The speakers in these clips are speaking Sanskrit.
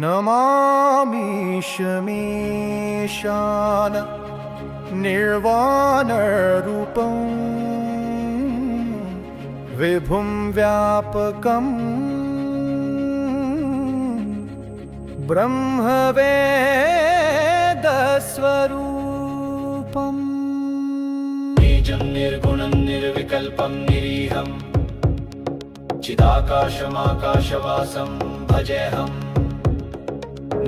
नमामीशमीशान निर्वाणरूपं विभुं व्यापकं ब्रह्मवेदस्वरूपम् बीजं निर्गुणं निर्विकल्पं निरीहं चिदाकाशमाकाशवासं भजेऽहं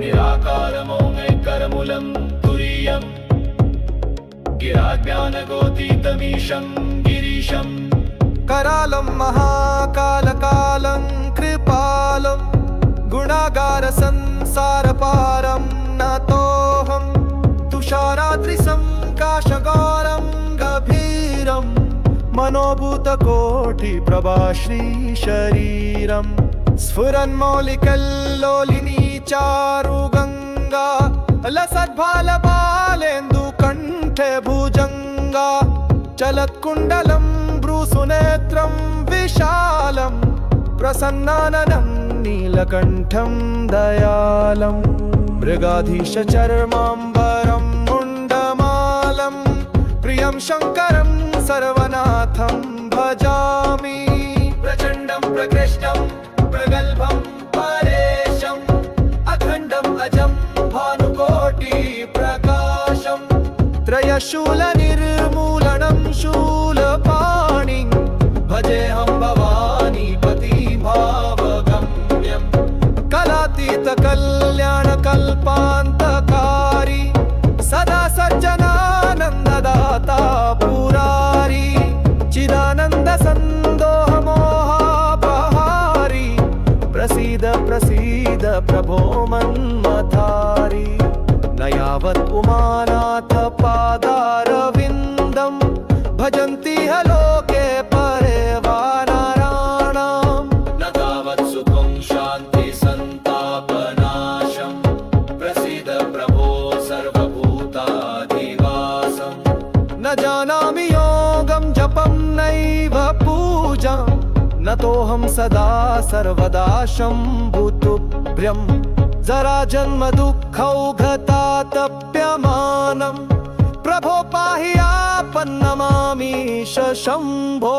निराकारमौमैकरमूलं तुरीयं गिराज्ञानगोतीतमीशं गिरीशं करालं महाकालकालं कृपालं गुणागारसंसारपारं नतोऽहं तुषाराद्रिसंकाशगौरं गभीरं मनोभूतकोटिप्रभाश्रीशरीरं स्फुरन्मौलिकल्लोलिनी चारुगङ्गा लसद्भालबालेन्दुकण्ठे भुजङ्गा चलत्कुण्डलं भ्रूसुनेत्रं विशालं प्रसन्नाननं नीलकण्ठं दयालं मृगाधीशचर्माम्बरं मुण्डमालं प्रियं शङ्करं सर्वनाथं भजामि प्रचण्डं प्रकृष्टं प्रगल्भं परेशम् अखण्डम् अजं भानुकोटिप्रकाशं त्रयशूलनिर्मूलनं शूलपाणिं भजेऽहं भवानीपतिभावगम्यं कलातीतकल्याणकल्पान्तकारी सदा सज्जनानन्ददाता पुरारी चिदानन्दसन्दोहमोहापहारी प्रसीद प्रसीद प्रभो मन्मथारी न यावत् उमानाथ पादारविन्दं भजन्ति ह लोके परे वानराणां न तावत् सुखं शान्ति सन्तापनाशं प्रसीद प्रभो सर्वभूताधिवासं न जानामि योगं जपं नैव पूजां नतोऽहं सदा सर्वदा शम्भुतुभ्यं जराजन्म दुःखौघतातप्यमानं प्रभो पाहि आपन्नमामीश शम्भो।